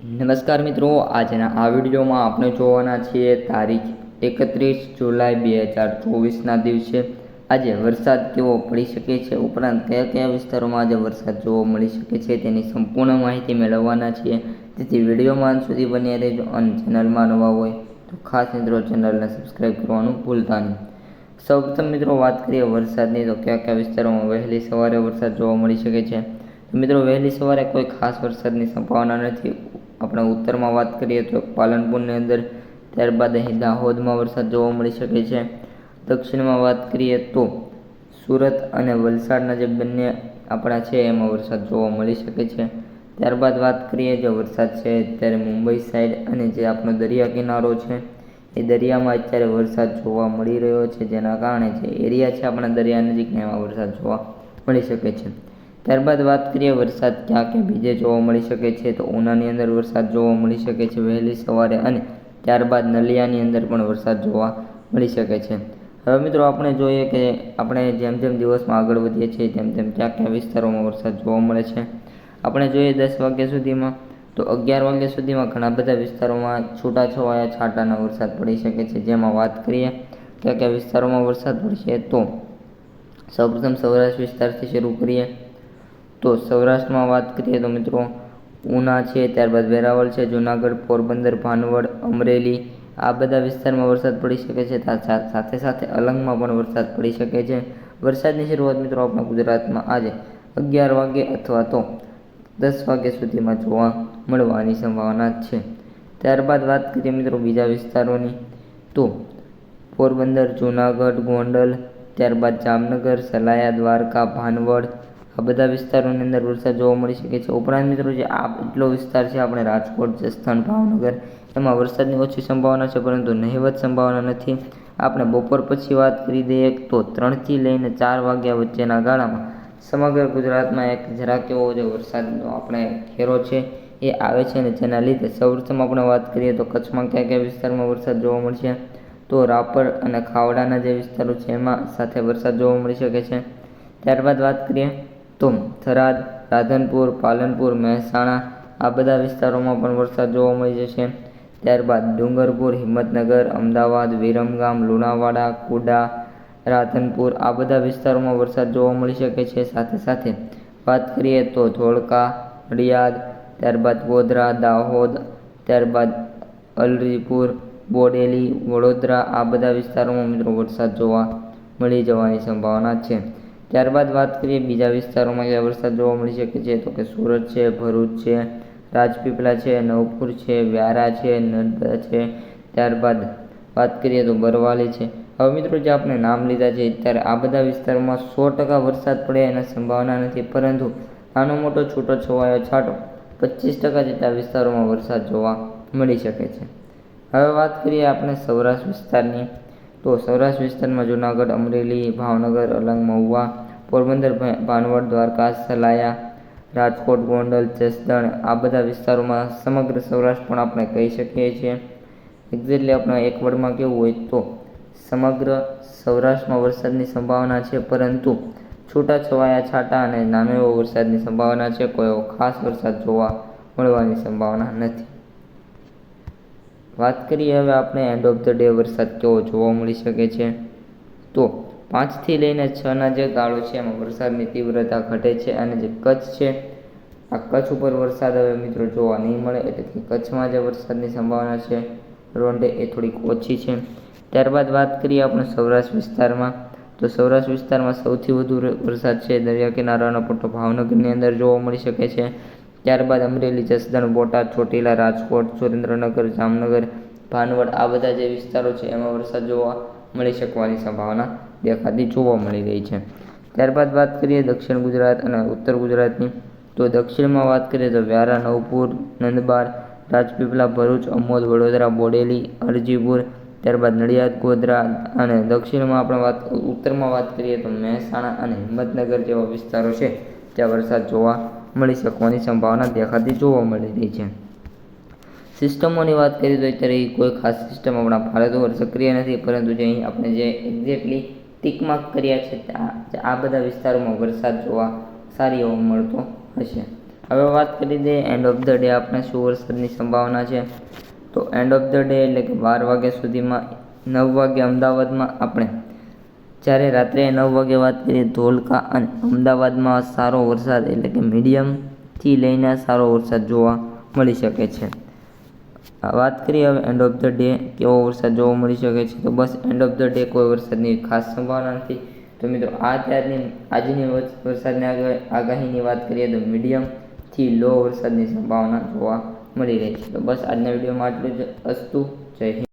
નમસ્કાર મિત્રો, આજના આ વિડીયોમાં આપણે જોવાના છીએ તારીખ 31 જુલાઈ 2024ના દિવસે આજે વરસાદ કેવો પડી શકે છે, ઉપરાંત કયા કયા વિસ્તારોમાં આજે વરસાદ જોવા મળી શકે છે તેની સંપૂર્ણ માહિતી મેળવવાના છીએ। તેથી વિડીયોમાં અંત સુધી બન્યા રહેજો અને ચેનલમાં નવા હોય તો ખાસ મિત્રો ચેનલને સબસ્ક્રાઈબ કરવાનું ભૂલતા નહીં। સૌપ્રથમ મિત્રો વાત કરીએ વરસાદની, તો કયા કયા વિસ્તારોમાં વહેલી સવારે વરસાદ જોવા મળી શકે છે। તો મિત્રો વહેલી સવારે કોઈ ખાસ વરસાદની સંભાવના નથી। આપણે ઉત્તરમાં વાત કરીએ તો પાલનપુરની અંદર, ત્યારબાદ અહીં દાહોદમાં વરસાદ જોવા મળી શકે છે। દક્ષિણમાં વાત કરીએ તો સુરત અને વલસાડના જે બંને આપણા છે એમાં વરસાદ જોવા મળી શકે છે। ત્યારબાદ વાત કરીએ જો વરસાદ છે ત્યારે મુંબઈ સાઈડ અને જે આપણો દરિયા કિનારો છે એ દરિયામાં અત્યારે વરસાદ જોવા મળી રહ્યો છે, જેના કારણે જે એરિયા છે આપણા દરિયા નજીકના એમાં વરસાદ જોવા મળી શકે છે। ત્યારબાદ વાત કરીએ વરસાદ ક્યાં ક્યાં બીજે જોવા મળી શકે છે, તો ઉનાની અંદર વરસાદ જોવા મળી શકે છે વહેલી સવારે, અને ત્યારબાદ નલિયાની અંદર પણ વરસાદ જોવા મળી શકે છે। હવે મિત્રો આપણે જોઈએ કે આપણે જેમ જેમ દિવસમાં આગળ વધીએ છીએ તેમ તેમ ક્યાં કયા વિસ્તારોમાં વરસાદ જોવા મળે છે। આપણે જોઈએ 10 વાગ્યા સુધીમાં, તો 11 વાગ્યા સુધીમાં ઘણા બધા વિસ્તારોમાં છૂટાછવાયા છાંટાના વરસાદ પડી શકે છે। જેમાં વાત કરીએ કયા કયા વિસ્તારોમાં વરસાદ પડશે, તો સૌપ્રથમ સૌરાષ્ટ્ર વિસ્તારથી શરૂ કરીએ તો સૌરાષ્ટ્રમાં વાત કરીએ તો મિત્રો ઉના છે, ત્યારબાદ વેરાવળ છે, જૂનાગઢ, પોરબંદર, ભાનવડ, અમરેલી આ બધા વિસ્તારમાં વરસાદ પડી શકે છે। સાથે સાથે અલંગમાં પણ વરસાદ પડી શકે છે। વરસાદની શરૂઆત મિત્રો આપણા ગુજરાતમાં આજે 11 વાગે અથવા તો 10 વાગ્યા સુધીમાં જોવા મળવાની સંભાવના છે। ત્યારબાદ વાત કરીએ મિત્રો બીજા વિસ્તારોની, તો પોરબંદર, જૂનાગઢ, ગોંડલ, ત્યારબાદ જામનગર, સલાયા, દ્વારકા, ભાનવડ આ બધા વિસ્તારોની અંદર વરસાદ જોવા મળી શકે છે। ઉપરાંત મિત્રો જે એટલો વિસ્તાર છે આપણે રાજકોટ, જસદણ, ભાવનગર એમાં વરસાદની ઓછી સંભાવના છે, પરંતુ નહિવત સંભાવના નથી। આપણે બપોર પછી વાત કરી દઈએ તો 3 થી લઈને 4 વાગ્યા વચ્ચેના ગાળામાં સમગ્ર ગુજરાતમાં એક જરાક એવો જે વરસાદનો આપણે ઘેરો છે એ આવે છે, અને જેના લીધે સૌપ્રથમ આપણે વાત કરીએ તો કચ્છમાં કયા કયા વિસ્તારમાં વરસાદ જોવા મળશે, તો રાપર અને ખાવડાના જે વિસ્તારો છે એમાં સાથે વરસાદ જોવા મળી શકે છે। ત્યારબાદ વાત કરીએ તો થરાદ, રાધનપુર, પાલનપુર, મહેસાણા આ બધા વિસ્તારોમાં પણ વરસાદ જોવા મળી જશે। ત્યારબાદ ડુંગરપુર, હિંમતનગર, અમદાવાદ, વિરમગામ, લુણાવાડા, કુડા, રાધનપુર આ બધા વિસ્તારોમાં વરસાદ જોવા મળી શકે છે। સાથે સાથે વાત કરીએ તો ધોળકા, નડિયાદ, ત્યારબાદ ગોધરા, દાહોદ, ત્યારબાદ અલરીપુર, બોડેલી, વડોદરા આ બધા વિસ્તારોમાં મિત્રો વરસાદ જોવા મળી જવાની સંભાવના છે। ત્યારબાદ વાત કરીએ બીજા વિસ્તારોમાં ક્યાં વરસાદ જોવા મળી શકે છે, તો કે સુરત છે, ભરૂચ છે, રાજપીપળા છે, નવપુર છે, વ્યારા છે, નર્મદા છે, ત્યારબાદ વાત કરીએ તો બરવાલી છે। હવે મિત્રો જે આપણે નામ લીધા છે ત્યારે આ બધા વિસ્તારોમાં 100% વરસાદ પડે એની સંભાવના નથી, પરંતુ નાનો મોટો છૂટો છવાયો છાંટો 25% જેટલા વિસ્તારોમાં વરસાદ જોવા મળી શકે છે। હવે વાત કરીએ આપણે સૌરાષ્ટ્ર વિસ્તારની, તો સૌરાષ્ટ્ર વિસ્તારમાં જૂનાગઢ, અમરેલી, ભાવનગર, અલંગ, મહુવા, પોરબંદર, ભાનવડ, દ્વારકા, સલાયા, રાજકોટ, ગોંડલ, જસદણ આ બધા વિસ્તારોમાં સમગ્ર સૌરાષ્ટ્ર પણ આપણે કહી શકીએ છીએ। એક્ઝેક્ટલી આપણે એક વર્ડમાં કેવું હોય તો સમગ્ર સૌરાષ્ટ્રમાં વરસાદની સંભાવના છે, પરંતુ છૂટાછવાયા છાંટા અને નાનો એવો વરસાદની સંભાવના છે, કોઈ એવો ખાસ વરસાદ જોવા મળવાની સંભાવના નથી। વાત કરીએ હવે આપણે એન્ડ ઓફ ધ ડે વરસાદ કેવો જોવા મળી શકે છે, તો 5 થી લઈને 6ના જે ગાળો છે એમાં વરસાદની તીવ્રતા ઘટે છે, અને જે કચ્છ છે આ કચ્છ ઉપર વરસાદ હવે મિત્રો જોવા નહીં મળે, એટલે કે કચ્છમાં જે વરસાદની સંભાવના છે રોંઢે એ થોડીક ઓછી છે। ત્યારબાદ વાત કરીએ આપણે સૌરાષ્ટ્ર વિસ્તારમાં, તો સૌરાષ્ટ્ર વિસ્તારમાં સૌથી વધુ વરસાદ છે દરિયા કિનારાનો પટ્ટો ભાવનગરની અંદર જોવા મળી શકે છે। ત્યારબાદ અમરેલી, જસદણ, બોટાદ, ચોટીલા, રાજકોટ, સુરેન્દ્રનગર, જામનગર, ભાનવડ આ બધા જે વિસ્તારો છે એમાં વરસાદ જોવા મળી શકવાની સંભાવના દેખાતી જોવા મળી રહી છે। ત્યારબાદ વાત કરીએ દક્ષિણ ગુજરાત અને ઉત્તર ગુજરાતની, તો દક્ષિણમાં વાત કરીએ તો વ્યારા, નવપુર, નંદબાર, રાજપીપળા, ભરૂચ, અમોદ, વડોદરા, બોડેલી, અરજીપુર, ત્યારબાદ નડિયાદ, ગોધરા, અને દક્ષિણમાં આપણે ઉત્તરમાં વાત કરીએ તો મહેસાણા અને હિંમતનગર જેવા વિસ્તારો છે ત્યાં વરસાદ જોવા મળી શકવાની સંભાવના દેખાતી જોવા મળી રહી છે। સિસ્ટમોની વાત કરીએ તો અત્યારે કોઈ ખાસ સિસ્ટમ આપણા ભારત ઉપર સક્રિય નથી, પરંતુ જે અહીં આપણે જે એક્ઝેક્ટલી ટીક માર્ક કર્યા છે આ બધા વિસ્તારોમાં વરસાદ જોવા સારી એવો મળતો હશે। હવે વાત કરી દઈએ એન્ડ ઓફ ધ ડે આપણે શું વરસાદની સંભાવના છે. તો એન્ડ ઓફ ધ ડે એટલે કે 12 વાગ્યા સુધીમાં 9 વાગે અમદાવાદમાં આપણે જ્યારે રાત્રે 9 વાગે વાત કરીએ ધોળકા અને અમદાવાદમાં સારો વરસાદ એટલે કે મીડિયમથી લઈને સારો વરસાદ જોવા મળી શકે છે. વાત કરીએ હવે એન્ડ ઓફ ધ ડે કેવો વરસાદ જોવા મળી શકે છે. તો બસ એન્ડ ઓફ ધ ડે કોઈ વરસાદની ખાસ સંભાવના નથી. તો મિત્રો આજની વરસાદની આગાહીની વાત કરીએ તો મીડિયમથી લો વરસાદની સંભાવના જોવા મળી રહી છે. તો બસ આજના વિડીયોમાં આટલું જ. અસ્તુ. જય હિન્દ.